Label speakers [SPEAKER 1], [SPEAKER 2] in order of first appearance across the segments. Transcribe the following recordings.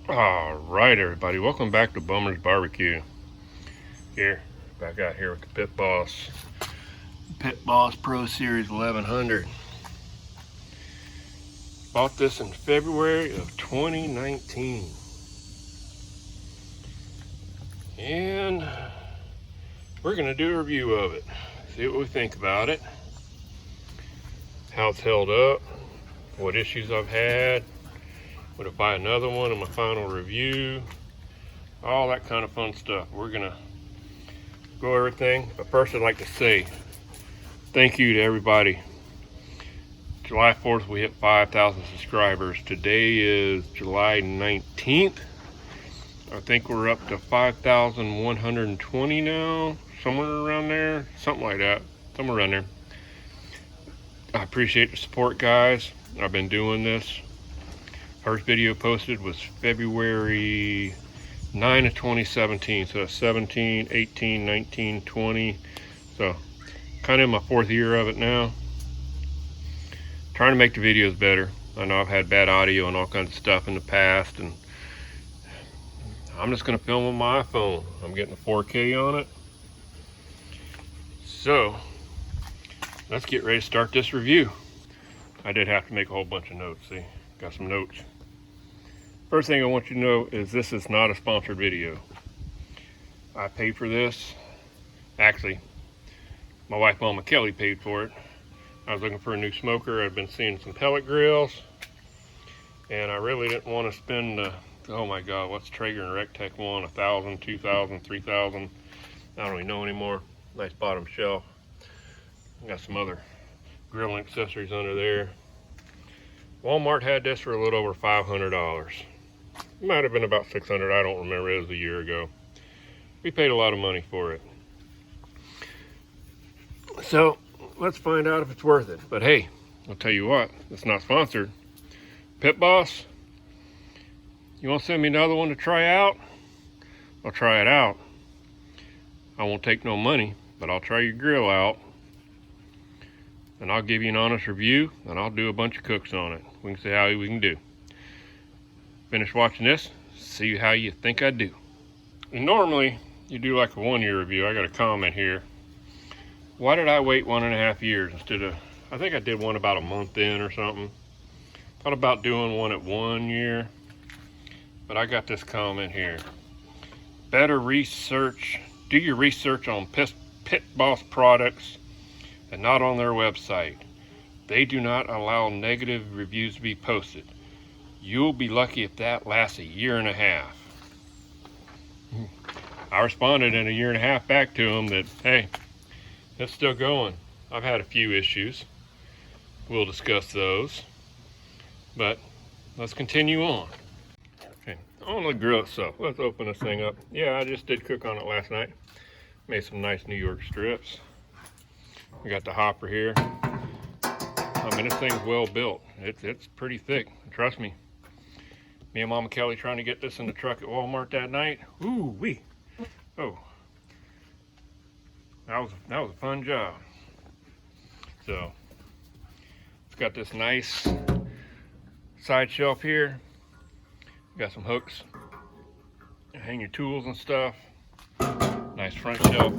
[SPEAKER 1] All right, everybody, welcome back to Bummer's Barbecue. Here, back out here with the Pit Boss Pro Series 1100. Bought this in February of 2019. And we're gonna do a review of it. See what we think about it. How it's held up. What issues I've had. Would I buy another one in my final review? All that kind of fun stuff. We're gonna go everything. But first I'd like to say thank you to everybody. July 4th we hit 5,000 subscribers. Today is July 19th. I think we're up to 5,120 now, somewhere around there, something like that, somewhere around there. I appreciate the support, guys. I've been doing this. First video posted was February 9 of 2017, so that's 17, 18, 19, 20. So kind of in my fourth year of it now. Trying to make the videos better. I know I've had bad audio and all kinds of stuff in the past, and I'm just gonna film on my iPhone. I'm getting a 4K on it. So let's get ready to start this review. I did have to make a whole bunch of notes. See, got some notes. First thing I want you to know is this is not a sponsored video. I paid for this. Actually, my wife, Mama Kelly, paid for it. I was looking for a new smoker. I've been seeing some pellet grills, and I really didn't want to spend oh my God, what's Traeger and Rectech one? 1,000, 2,000, 3,000. I don't even know anymore. Nice bottom shelf. Got some other grilling accessories under there. Walmart had this for a little over $500. It might have been about $600. I don't remember. It was a year ago. We paid a lot of money for it. So let's find out if it's worth it. But hey, I'll tell you what, it's not sponsored. Pit Boss, you want to send me another one to try out? I'll try it out. I won't take no money, but I'll try your grill out, and I'll give you an honest review, and I'll do a bunch of cooks on it. We can see how we can do. Finish watching this, see how you think I do. And normally, you do like a 1 year review. I got a comment here. Why did I wait 1.5 years instead of, I think I did one about a month in or something. Thought about doing one at 1 year, but I got this comment here. Better research, do your research on Pit Boss products and not on their website. They do not allow negative reviews to be posted. You'll be lucky if that lasts 1.5 years. I responded in 1.5 years back to them that, hey, it's still going. I've had a few issues. We'll discuss those. But let's continue on. Okay, on the grill itself, let's open this thing up. Yeah, I just did cook on it last night. Made some nice New York strips. We got the hopper here. I mean, this thing's well built. It's pretty thick, trust me. Me and Mama Kelly trying to get this in the truck at Walmart that night. Ooh wee. Oh, that was a fun job. So it's got this nice side shelf here. Got some hooks, hang your tools and stuff. Nice front shelf.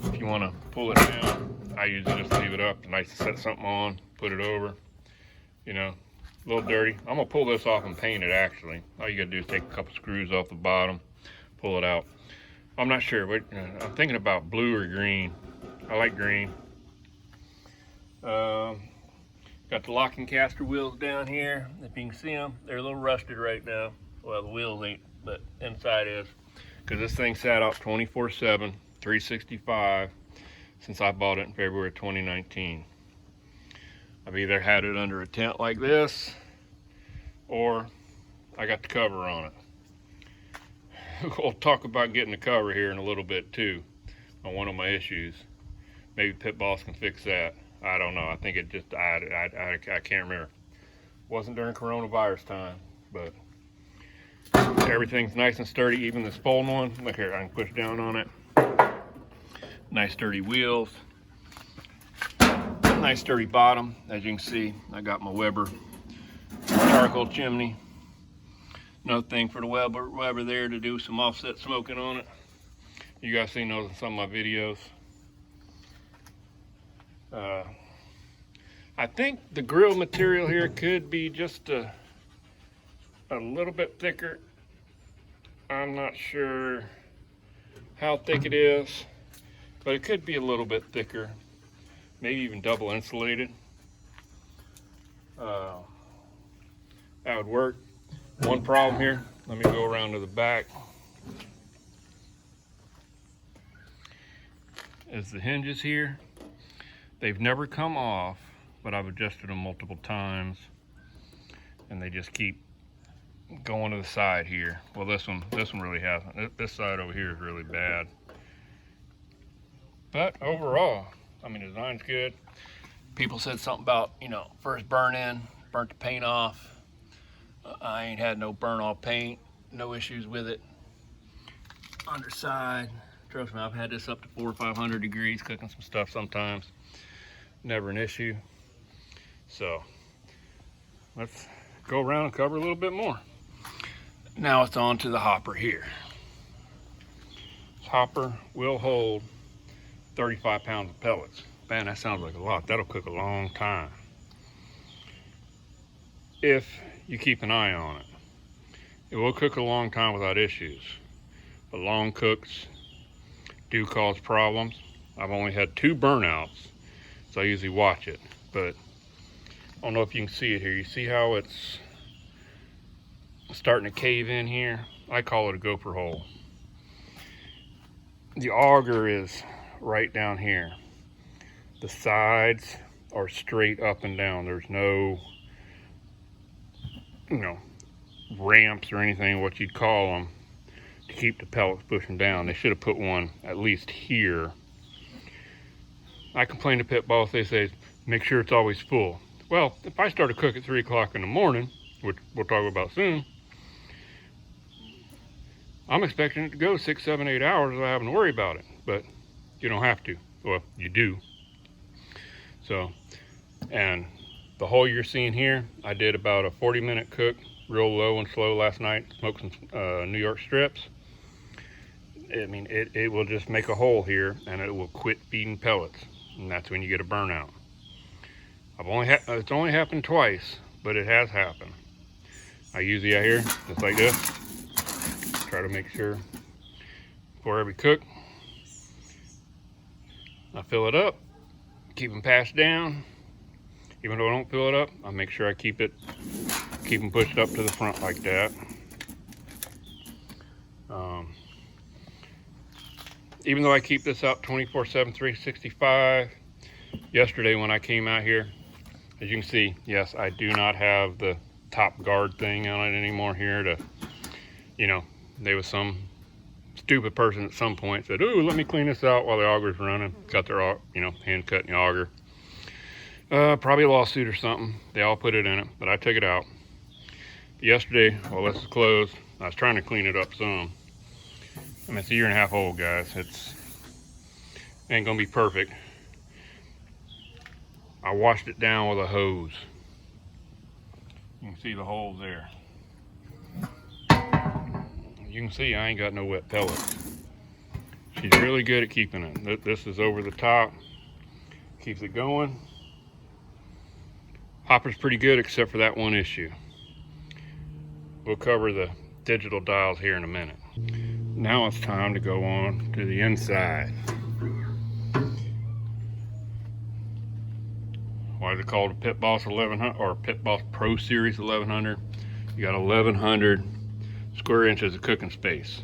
[SPEAKER 1] If you want to pull it down, I usually just leave it up. It's nice to set something on, put it over. You know, a little dirty. I'm gonna pull this off and paint it. Actually, all you gotta do is take a couple screws off the bottom, pull it out. I'm not sure, but I'm thinking about blue or green. I like green. Got the locking caster wheels down here. If you can see them, they're a little rusted right now. Well, the wheels ain't, but inside is. Because this thing sat out 24/7, 365 since I bought it in February 2019. I've either had it under a tent like this, or I got the cover on it. We'll talk about getting the cover here in a little bit too, on one of my issues. Maybe Pit Boss can fix that. I don't know. I think it just, I can't remember. Wasn't during coronavirus time, but everything's nice and sturdy, even this folding one. Look here, I can push down on it. Nice sturdy wheels. Nice sturdy bottom. As you can see, I got my Weber charcoal chimney. Another thing for the Weber there to do some offset smoking on it. You guys seen those in some of my videos. I think the grill material here could be just a little bit thicker. I'm not sure how thick it is, but it could be a little bit thicker, maybe even double insulated. That would work. One problem here, let me go around to the back, is the hinges here. They've never come off, but I've adjusted them multiple times, and they just keep going to the side here. Well, this one really hasn't. This side over here is really bad. But overall, I mean, the design's good. People said something about, you know, first burnt the paint off. I ain't had no burn off paint, no issues with it. Underside, trust me, I've had this up to 400 or 500 degrees cooking some stuff sometimes. Never an issue. So let's go around and cover a little bit more. Now it's on to the hopper here. This hopper will hold 35 pounds of pellets. Man, that sounds like a lot. That'll cook a long time if you keep an eye on it. It will cook a long time without issues, but long cooks do cause problems. I've only had 2 burnouts, so I usually watch it, but I don't know if you can see it here. You see how it's starting to cave in here? I call it a gopher hole. The auger is right down here. The sides are straight up and down. There's no, you know, ramps or anything, what you'd call them, to keep the pellets pushing down. They should have put one at least here. I complain to pit boss, they say, make sure it's always full. Well, if I start to cook at 3 o'clock in the morning, which we'll talk about soon, I'm expecting it to go 6, 7, 8 hours without having to worry about it. But you don't have to. Well, you do. So, and the hole you're seeing here, I did about a 40-minute cook, real low and slow last night, smoked some New York strips. I mean, it will just make a hole here, and it will quit feeding pellets, and that's when you get a burnout. It's only happened twice, but it has happened. I usually out here, just like this, try to make sure before every cook, I fill it up, keep them passed down. Even though I don't fill it up, I make sure I keep them pushed up to the front like that. Even though I keep this out 24/7, 365, yesterday when I came out here, as you can see, yes, I do not have the top guard thing on it anymore here to, you know, there was some stupid person at some point said, "Ooh, let me clean this out while the auger's running." Got their, you know, hand cutting the auger. Probably a lawsuit or something. They all put it in it, but I took it out. Yesterday, while this is closed, I was trying to clean it up some. I mean, it's 1.5 years old, guys. It's ain't gonna be perfect. I washed it down with a hose. You can see the holes there. You can see I ain't got no wet pellets. She's really good at keeping it. This is over the top. Keeps it going. Hopper's pretty good except for that one issue. We'll cover the digital dials here in a minute. Now it's time to go on to the inside. Why is it called a Pit Boss 1100 or Pit Boss Pro Series 1100? You got 1100 square inches of cooking space.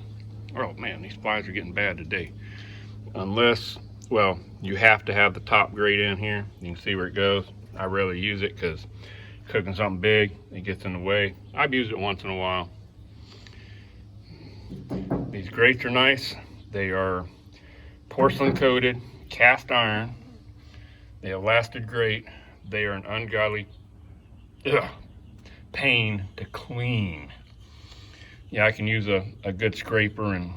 [SPEAKER 1] Oh man, these flies are getting bad today. Unless, well, you have to have the top grate in here. You can see where it goes. I rarely use it because cooking something big, it gets in the way. I've used it once in a while. These grates are nice. They are porcelain coated, cast iron. They have lasted great. They are an ungodly pain to clean. Yeah, I can use a good scraper and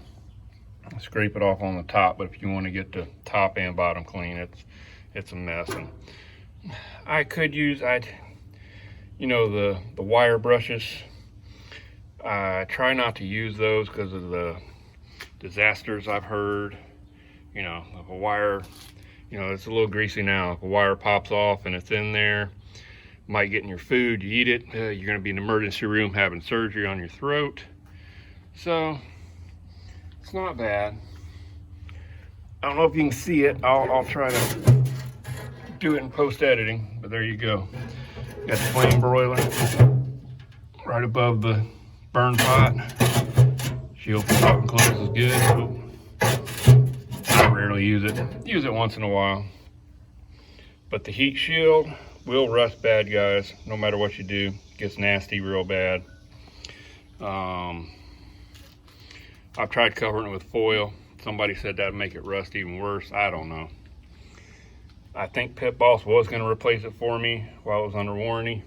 [SPEAKER 1] scrape it off on the top, but if you want to get the top and bottom clean, it's a mess. And I could use, you know, the wire brushes. I try not to use those because of the disasters I've heard. You know, if a wire, you know, it's a little greasy now. If a wire pops off and it's in there, might get in your food, you eat it, you're going to be in the emergency room having surgery on your throat. So it's not bad. I don't know if you can see it. I'll try to do it in post editing, but there you go. Got the flame broiler right above the burn pot. She opens up and closes good. I rarely use it once in a while. But the heat shield will rust bad, guys. No matter what you do, it gets nasty real bad. I've tried covering it with foil. Somebody said that'd make it rust even worse. I don't know. I think Pit Boss was going to replace it for me while it was under warranty.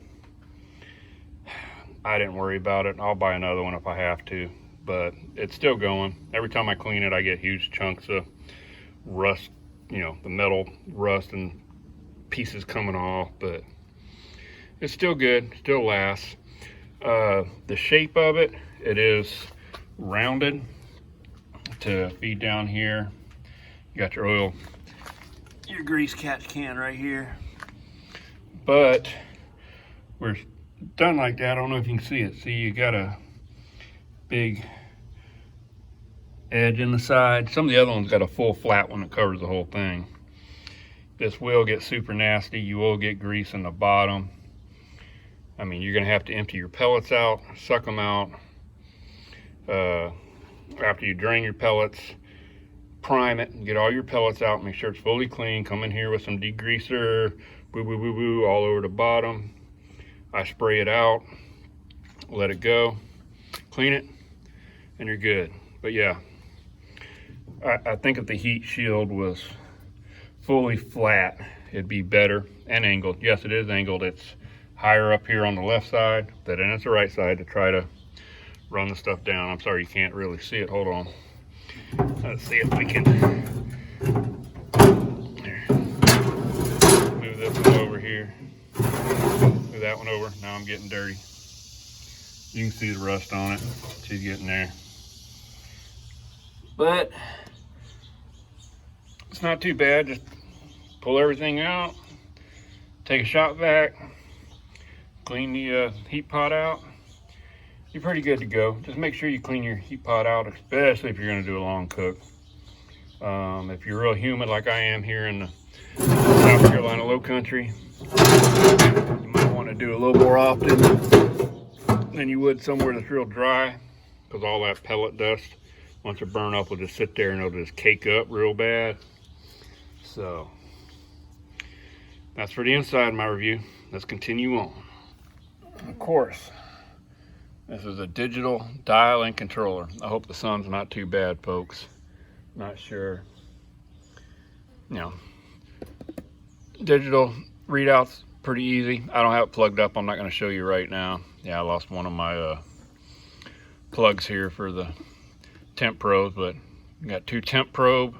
[SPEAKER 1] I didn't worry about it. I'll buy another one if I have to, but it's still going. Every time I clean it, I get huge chunks of rust, you know, the metal rust and pieces coming off, but it's still good, still lasts. The shape of it, it is rounded to feed down here. You got your oil, your grease catch can right here, but we're done like that. I don't know if you can see it. See, you got a big edge in the side. Some of the other ones got a full flat one that covers the whole thing. This will get super nasty. You will get grease in the bottom. I mean, you're gonna have to empty your pellets out, suck them out. After you drain your pellets, prime it and get all your pellets out. Make sure it's fully clean. Come in here with some degreaser, boo boo boo boo, all over the bottom. I spray it out, let it go, clean it, and you're good. But yeah, I think if the heat shield was fully flat, it'd be better, and angled. Yes, it is angled. It's higher up here on the left side than it's the right side to try to run the stuff down. I'm sorry you can't really see it. Hold on. Let's see if we can move this one over here. Move that one over. Now I'm getting dirty. You can see the rust on it. She's getting there. But it's not too bad. Just pull everything out, take a shop vac, clean the heat pot out. You're pretty good to go. Just make sure you clean your heat pot out, especially if you're going to do a long cook. If you're real humid like I am here in the South Carolina low country, you might want to do a little more often than you would somewhere that's real dry, because all that pellet dust, once it burn up, will just sit there and it'll just cake up real bad. So that's for the inside of my review. Let's continue on. Of course, this is a digital dial-in controller. I hope the sun's not too bad, folks. Not sure. You know, digital readouts pretty easy. I don't have it plugged up. I'm not going to show you right now. Yeah, I lost one of my plugs here for the temp probes, but you got 2 temp probe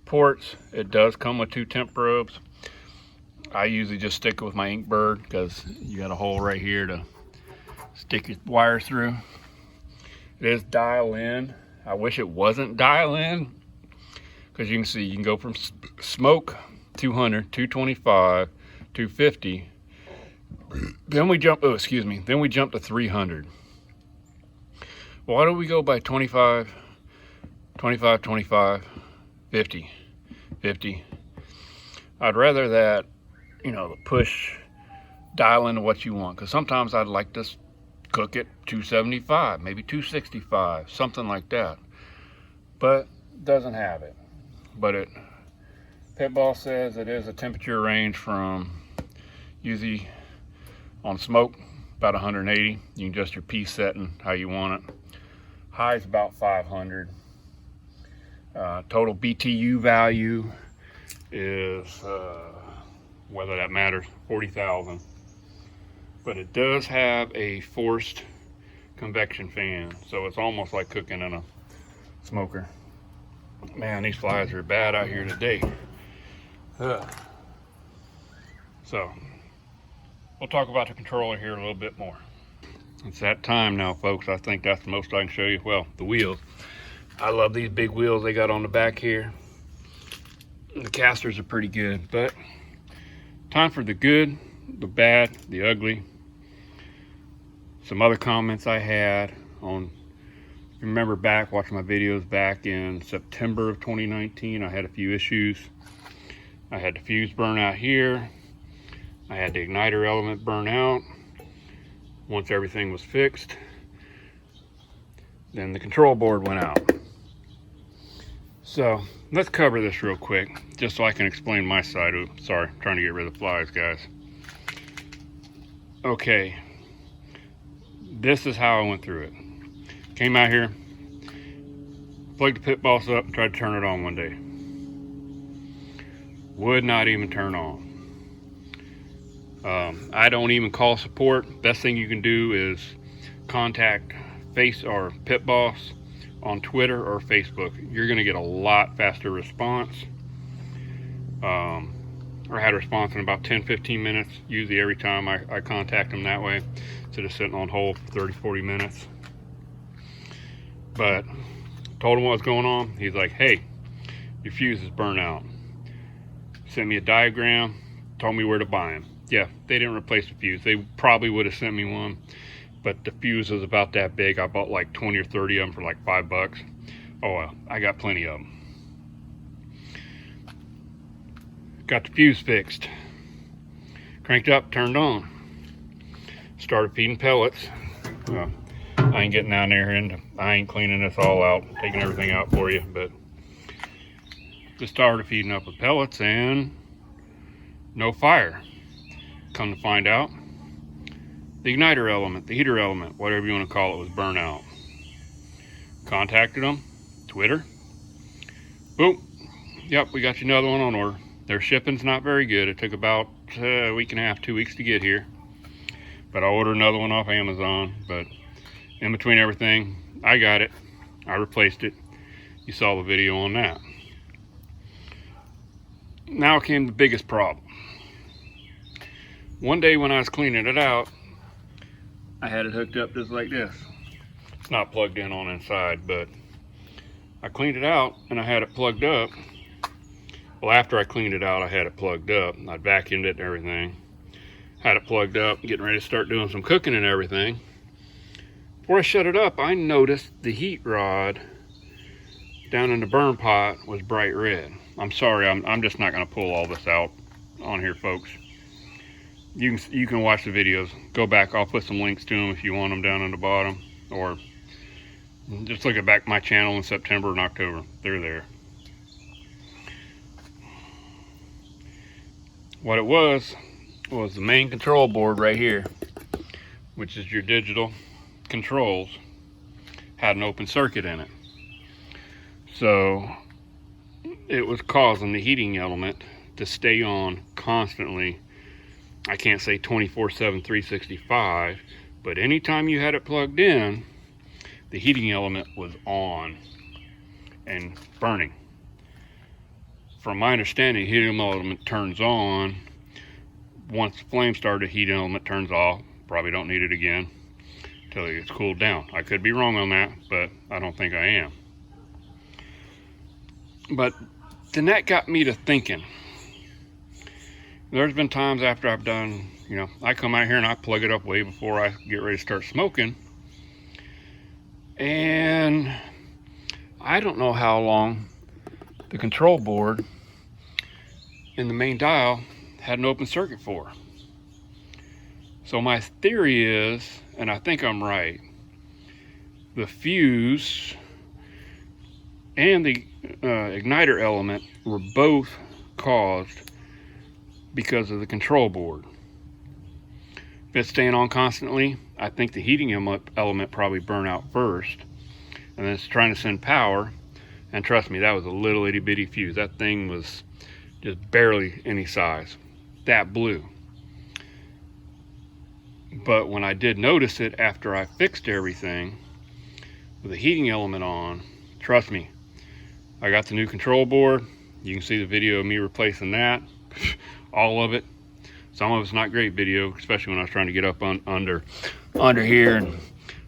[SPEAKER 1] ports. It does come with 2 temp probes. I usually just stick it with my Inkbird because you got a hole right here to stick your wire through. It is dial in. I wish it wasn't dial in, because you can see you can go from smoke 200, 225, 250. Then we jump, then we jump to 300. Why do we go by 25, 25, 25, 50, 50? I'd rather that, you know, the push dial into what you want, because sometimes I'd like to cook it 275, maybe 265, something like that, but doesn't have it. But Pit Boss says it is a temperature range from usually on smoke about 180. You can adjust your piece setting how you want it. High is about 500. Total BTU value is whether that matters, 40,000. But it does have a forced convection fan, so it's almost like cooking in a smoker. Man, these flies are bad out here today. So we'll talk about the controller here a little bit more. It's that time now, folks. I think that's the most I can show you. Well, the wheels. I love these big wheels they got on the back here. The casters are pretty good, but time for the good, the bad, the ugly. Some other comments I had on, remember back watching my videos back in September of 2019, I had a few issues. I had the fuse burn out here. I had the igniter element burn out. Once everything was fixed, then the control board went out. So let's cover this real quick, just so I can explain my side. Oops, sorry, I'm trying to get rid of the flies, guys. Okay, this is how I went through it. Came out here, plugged the pit boss up, tried to turn it on one day. Would not even turn on. I don't even call support. Best thing you can do is contact Pit Boss on Twitter or Facebook. You're going to get a lot faster response. I had a response in about 10-15 minutes, usually every time I contact them that way, instead of sitting on hold for 30-40 minutes. But told him what was going on. He's like, hey, your fuse is burnt out. Sent me a diagram, told me where to buy them. Yeah, they didn't replace the fuse. They probably would have sent me one, but the fuse was about that big. I bought like 20 or 30 of them for like $5. Oh well, I got plenty of them. Got the fuse fixed. Cranked up, turned on. Started feeding pellets. Well, I ain't getting down there and I ain't cleaning this all out, taking everything out for you, but just started feeding up with pellets and no fire. Come to find out, the igniter element, the heater element, whatever you want to call it, was burnt out. Contacted them, Twitter. Boom. Yep, we got you another one on order. Their shipping's not very good. It took about a week and a half, 2 weeks to get here. But I ordered another one off Amazon. But in between everything, I got it. I replaced it. You saw the video on that. Now came the biggest problem. One day when I was cleaning it out, I had it hooked up just like this. It's not plugged in on inside, but I cleaned it out and I had it plugged up. Well, after I cleaned it out, I had it plugged up. I vacuumed it and everything. Had it plugged up, getting ready to start doing some cooking and everything. Before I shut it up, I noticed the heat rod down in the burn pot was bright red. I'm sorry, I'm just not gonna pull all this out on here, folks. You can watch the videos. Go back. I'll put some links to them if you want them down on the bottom, or just look at back my channel in September and October. They're there. What it was the main control board right here, which is your digital controls, had an open circuit in it. So it was causing the heating element to stay on constantly. I can't say 24/7, 365, but anytime you had it plugged in, the heating element was on and burning. From my understanding, the heating element turns on once the flame started. Heating element turns off. Probably don't need it again until it gets cooled down. I could be wrong on that, but I don't think I am. But then that got me to thinking. There's been times after I've done, I come out here and I plug it up way before I get ready to start smoking. And I don't know how long the control board in the main dial had an open circuit for. So my theory is, and I think I'm right, the fuse and the igniter element were both caused because of the control board. If it's staying on constantly, I think the heating element probably burned out first, and then it's trying to send power. And trust me, that was a little itty bitty fuse. That thing was just barely any size. That blew. But when I did notice it after I fixed everything with the heating element on, trust me, I got the new control board. You can see the video of me replacing that, all of it. Some of it's not great video, especially when I was trying to get up under here and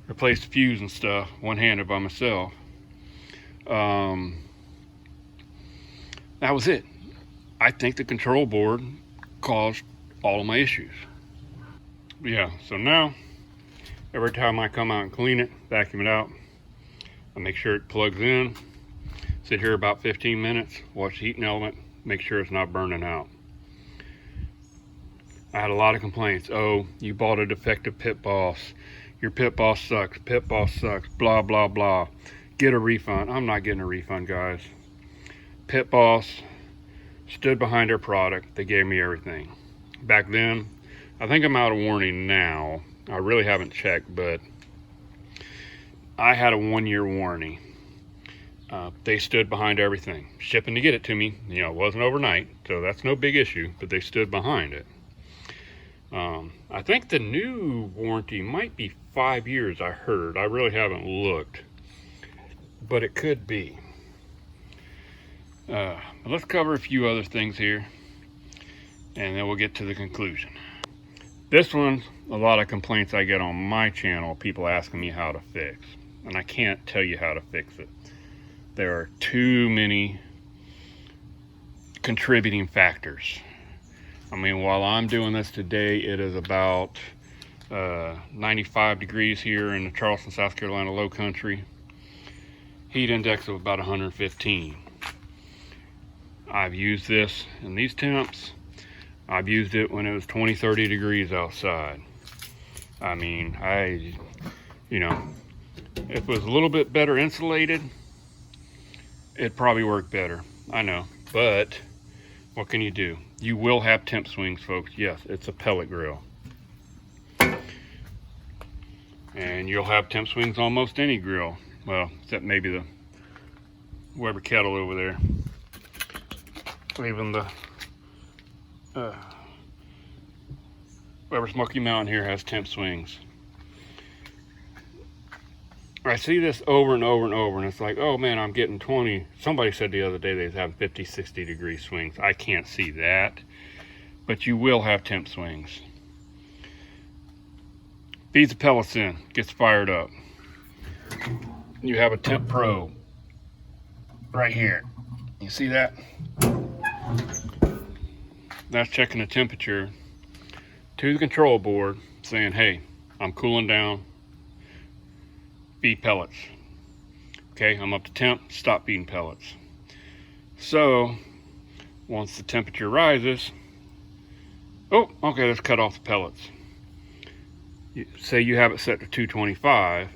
[SPEAKER 1] replace the fuse and stuff one-handed by myself. That was it. I think the control board caused all of my issues. Yeah, so now every time I come out and clean it, vacuum it out, I make sure it plugs in, sit here about 15 minutes, watch the heating element, make sure it's not burning out. I had a lot of complaints. Oh, you bought a defective pit boss. Your pit boss sucks. Pit boss sucks. Blah, blah, blah. Get a refund. I'm not getting a refund, guys. Pit boss stood behind their product. They gave me everything. Back then, I think I'm out of warranty now. I really haven't checked, but I had a 1-year warranty. They stood behind everything. Shipping to get it to me, you know, it wasn't overnight, so that's no big issue, but they stood behind it. I think the new warranty might be 5 years, I heard. I really haven't looked, but it could be. Let's cover a few other things here, and then we'll get to the conclusion. This one's a lot of complaints I get on my channel, people asking me how to fix, and I can't tell you how to fix it. There are too many contributing factors. I mean, while I'm doing this today, it is about 95 degrees here in the Charleston, South Carolina low country. Heat index of about 115. I've used this in these temps. I've used it when it was 20, 30 degrees outside. I mean, you know, if it was a little bit better insulated, it'd probably work better. I know, but what can you do? You will have temp swings, folks. Yes, it's a pellet grill. And you'll have temp swings on almost any grill. Well, except maybe the Weber kettle over there. Even the Weber Smoky Mountain here has temp swings. I see this over and over and over, and it's like, oh man, I'm getting 20. Somebody said the other day they was having 50, 60 degree swings. I can't see that, but you will have temp swings. Feeds the pellets in, gets fired up. You have a temp probe right here. You see that? That's checking the temperature to the control board, saying, hey, I'm cooling down. Feed pellets. Okay, I'm up to temp, stop feeding pellets. So, once the temperature rises, oh, okay, let's cut off the pellets. Say you have it set to 225.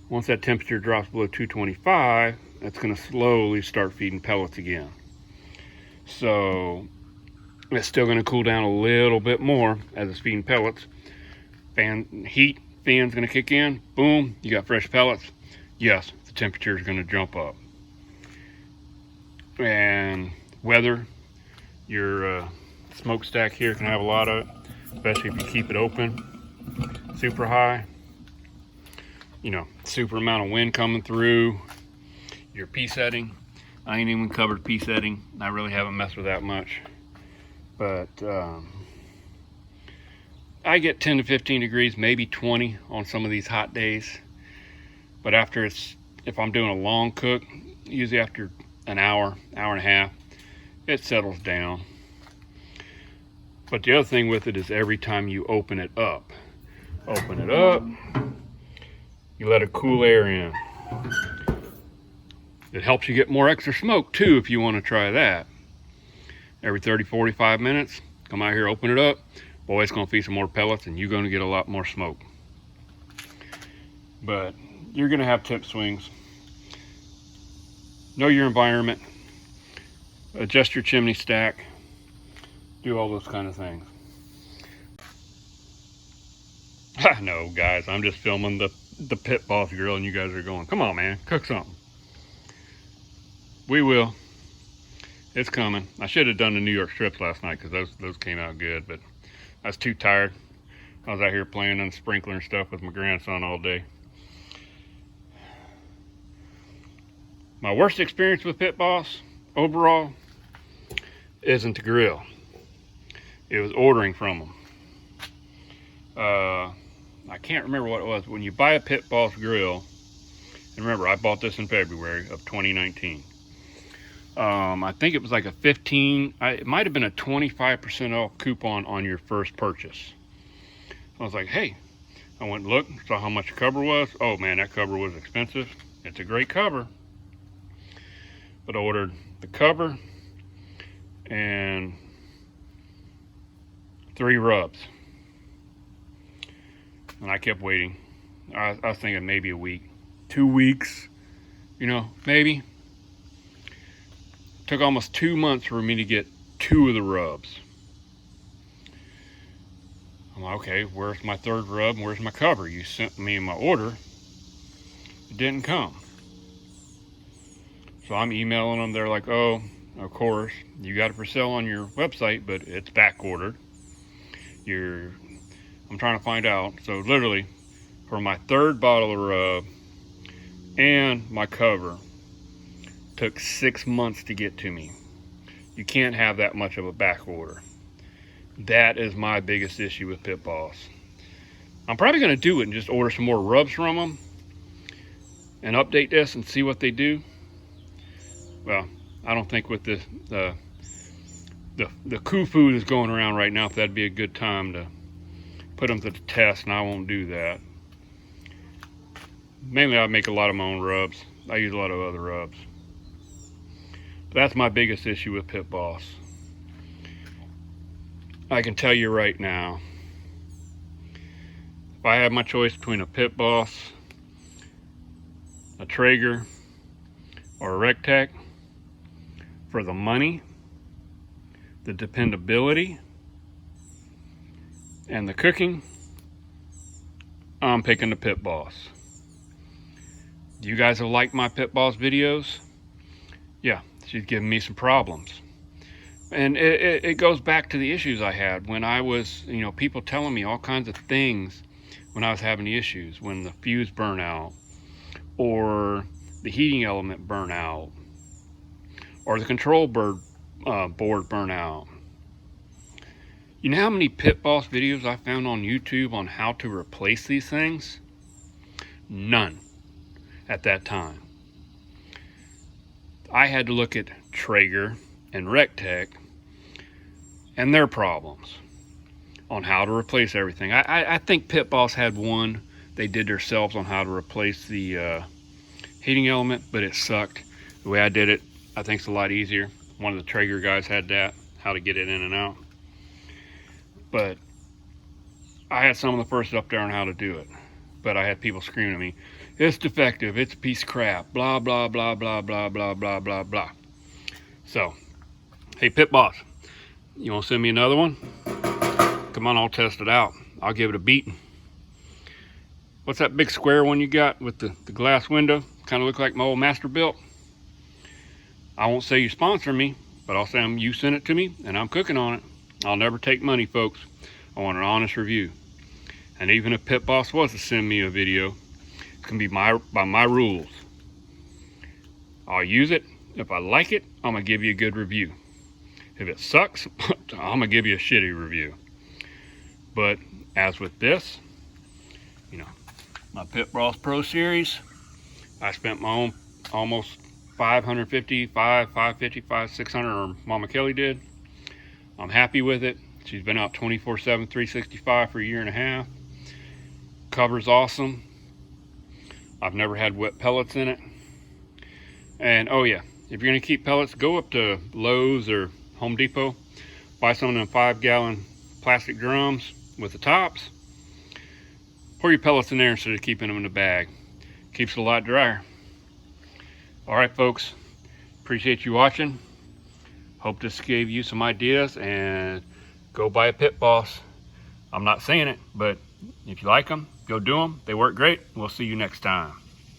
[SPEAKER 1] Once that temperature drops below 225, that's going to slowly start feeding pellets again. So, it's still going to cool down a little bit more as it's feeding pellets. Heat fan's going to kick in, boom, you got fresh pellets. Yes, the temperature is going to jump up. And weather, your smokestack here can have a lot of it, especially if you keep it open super high. You know, super amount of wind coming through. Your P setting, I ain't even covered P setting. I really haven't messed with that much, but I get 10 to 15 degrees, maybe 20 on some of these hot days. But if I'm doing a long cook, usually after an hour, hour and a half, it settles down. But the other thing with it is every time you open it up, you let a cool air in. It helps you get more extra smoke too if you want to try that. Every 30, 45 minutes, come out here, open it up. Boy, it's going to feed some more pellets and you're going to get a lot more smoke. But you're going to have temp swings. Know your environment. Adjust your chimney stack. Do all those kind of things. I know, guys, I'm just filming the pit boss grill and you guys are going, come on, man, cook something. We will. It's coming. I should have done the New York strips last night because those came out good, but I was too tired. I was out here playing on sprinkler and stuff with my grandson all day. My worst experience with Pit Boss overall isn't the grill. it was ordering from them. I can't remember what it was. When you buy a Pit Boss grill, and remember, I bought this in February of 2019. I think it was like a 15, it might have been a 25% off coupon on your first purchase. I was like, hey, I went and looked, saw how much the cover was. Oh man, that cover was expensive. It's a great cover. But I ordered the cover and 3 rubs. And I kept waiting. I was thinking maybe a week, 2 weeks, you know, maybe. Took almost 2 months for me to get 2 of the rubs. I'm like, okay, where's my 3rd rub and where's my cover? You sent me my order. It didn't come. So I'm emailing them. They're like, oh, of course, you got it for sale on your website, but it's back ordered. I'm trying to find out. So literally, for my 3rd bottle of rub and my cover, took 6 months to get to me. You can't have that much of a back order. That is my biggest issue with Pit Boss. I'm probably going to do it and just order some more rubs from them and update this and see what they do. Well, I don't think with the coup food is going around right now, if that'd be a good time to put them to the test, and I won't do that. Mainly I make a lot of my own rubs. I use a lot of other rubs. But that's my biggest issue with Pit Boss. I can tell you right now, if I had my choice between a Pit Boss, a Traeger, or a Rectech, for the money, the dependability, and the cooking, I'm picking the Pit Boss. You guys have liked my Pit Boss videos? Yeah, she's giving me some problems. And it goes back to the issues I had when I was, you know, people telling me all kinds of things when I was having the issues, when the fuse burnt out, or the heating element burnt out, or the control board burnt out. You know how many Pit Boss videos I found on YouTube on how to replace these things? None at that time. I had to look at Traeger and Rectech and their problems on how to replace everything. I think Pit Boss had one they did themselves on how to replace the heating element, but it sucked. The way I did it, I think it's a lot easier. One of the Traeger guys had that, how to get it in and out. But I had some of the first up there on how to do it. But I had people screaming at me, it's defective, it's a piece of crap, blah, blah, blah, blah, blah, blah, blah, blah, blah. So, hey, Pit Boss, you want to send me another one? Come on, I'll test it out. I'll give it a beating. What's that big square one you got with the glass window? Kind of look like my old Masterbuilt. I won't say you sponsor me, but I'll say you sent it to me and I'm cooking on it. I'll never take money, folks. I want an honest review. And even if Pit Boss was to send me a video, it's going to be by my rules. I'll use it. If I like it, I'm going to give you a good review. If it sucks, I'm going to give you a shitty review. But as with this, you know, my Pit Boss Pro Series, I spent my own almost $550, $550, 600, or Mama Kelly did. I'm happy with it. She's been out 24/7, 365 for a year and a half. Cover's awesome. I've never had wet pellets in it. And oh yeah, if you're gonna keep pellets, go up to Lowe's or Home Depot, buy some of them 5-gallon plastic drums with the tops. Pour your pellets in there instead of keeping them in the bag. Keeps it a lot drier. All right, folks, appreciate you watching. Hope this gave you some ideas, and go buy a Pit Boss. I'm not saying it, but if you like them, go do them. They work great. We'll see you next time.